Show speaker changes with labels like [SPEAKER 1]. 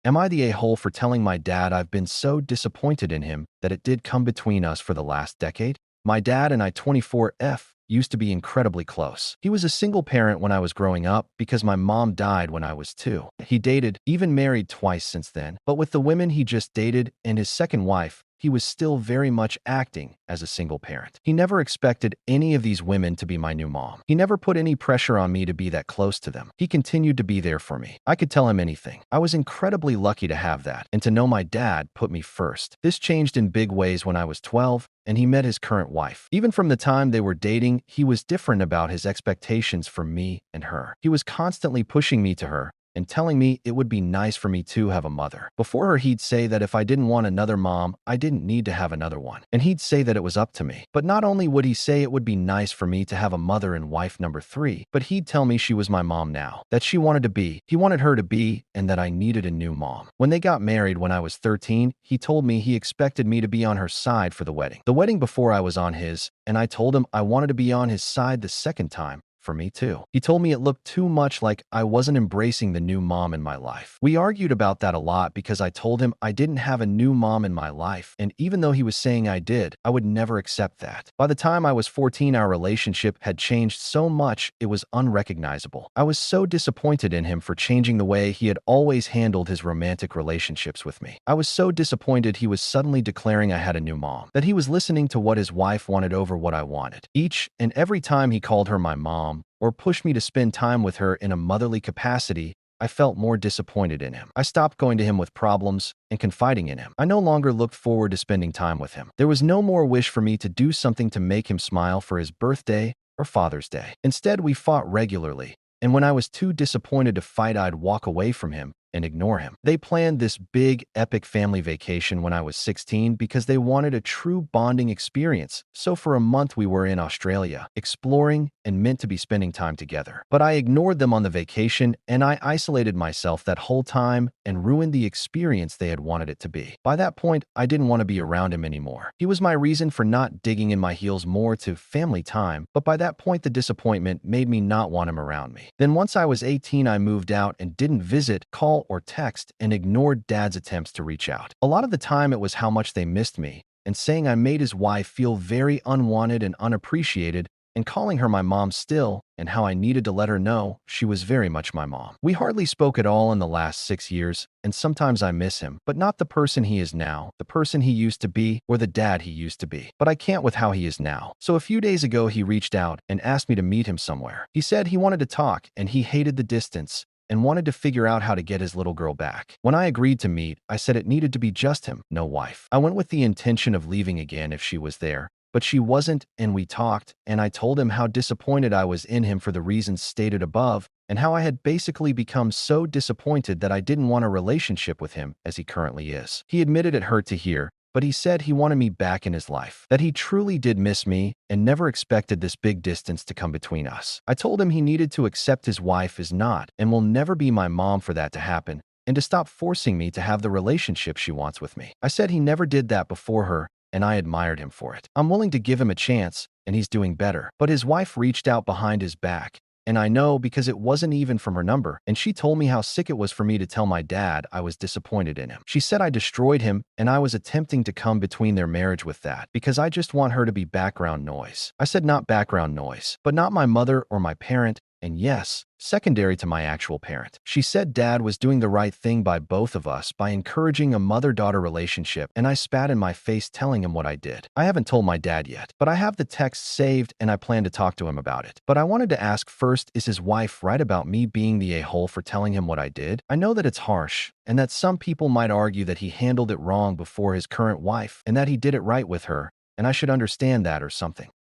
[SPEAKER 1] Am I the a-hole for telling my dad I've been so disappointed in him that it did come between us for the last decade? My dad and I 24F used to be incredibly close. He was a single parent when I was growing up because my mom died when I was 2. He dated, even married twice since then, but with the women he just dated and his second wife, he was still very much acting as a single parent. He never expected any of these women to be my new mom. He never put any pressure on me to be that close to them. He continued to be there for me. I could tell him anything. I was incredibly lucky to have that and to know my dad put me first. This changed in big ways when I was 12 and he met his current wife. Even from the time they were dating, he was different about his expectations for me and her. He was constantly pushing me to her and telling me it would be nice for me to have a mother. Before her, he'd say that if I didn't want another mom, I didn't need to have another one. And he'd say that it was up to me. But not only would he say it would be nice for me to have a mother and wife number 3, but he'd tell me she was my mom now, that she wanted to be, he wanted her to be, and that I needed a new mom. When they got married when I was 13, he told me he expected me to be on her side for the wedding. The wedding before I was on his, and I told him I wanted to be on his side the second time. For me too. He told me it looked too much like I wasn't embracing the new mom in my life. We argued about that a lot because I told him I didn't have a new mom in my life, and even though he was saying I did, I would never accept that. By the time I was 14, our relationship had changed so much it was unrecognizable. I was so disappointed in him for changing the way he had always handled his romantic relationships with me. I was so disappointed he was suddenly declaring I had a new mom, that he was listening to what his wife wanted over what I wanted. Each and every time he called her my mom, or pushed me to spend time with her in a motherly capacity, I felt more disappointed in him. I stopped going to him with problems and confiding in him. I no longer looked forward to spending time with him. There was no more wish for me to do something to make him smile for his birthday or Father's Day. Instead, we fought regularly, and when I was too disappointed to fight, I'd walk away from him and ignore him. They planned this big, epic family vacation when I was 16 because they wanted a true bonding experience. So for a month we were in Australia, exploring and meant to be spending time together. But I ignored them on the vacation and I isolated myself that whole time and ruined the experience they had wanted it to be. By that point, I didn't want to be around him anymore. He was my reason for not digging in my heels more to family time, but by that point the disappointment made me not want him around me. Then once I was 18, I moved out and didn't visit, call, or text and ignored Dad's attempts to reach out. A lot of the time it was how much they missed me and saying I made his wife feel very unwanted and unappreciated and calling her my mom still and how I needed to let her know she was very much my mom. We hardly spoke at all in the last 6 years and sometimes I miss him, but not the person he is now, the person he used to be, or the dad he used to be. But I can't with how he is now. So a few days ago he reached out and asked me to meet him somewhere. He said he wanted to talk and he hated the distance and wanted to figure out how to get his little girl back. When I agreed to meet, I said it needed to be just him, no wife. I went with the intention of leaving again if she was there, but she wasn't, and we talked, and I told him how disappointed I was in him for the reasons stated above, and how I had basically become so disappointed that I didn't want a relationship with him as he currently is. He admitted it hurt to hear, but he said he wanted me back in his life, that he truly did miss me and never expected this big distance to come between us. I told him he needed to accept his wife is not and will never be my mom for that to happen, and to stop forcing me to have the relationship she wants with me. I said he never did that before her, and I admired him for it. I'm willing to give him a chance, and he's doing better. But his wife reached out behind his back, and I know because it wasn't even from her number, and she told me how sick it was for me to tell my dad I was disappointed in him. She said I destroyed him, and I was attempting to come between their marriage with that, because I just want her to be background noise. I said not background noise, but not my mother or my parent, and yes, secondary to my actual parent. She said Dad was doing the right thing by both of us by encouraging a mother-daughter relationship, and I spat in my face telling him what I did. I haven't told my dad yet, but I have the text saved and I plan to talk to him about it. But I wanted to ask first, is his wife right about me being the a-hole for telling him what I did? I know that it's harsh, and that some people might argue that he handled it wrong before his current wife, and that he did it right with her, and I should understand that or something.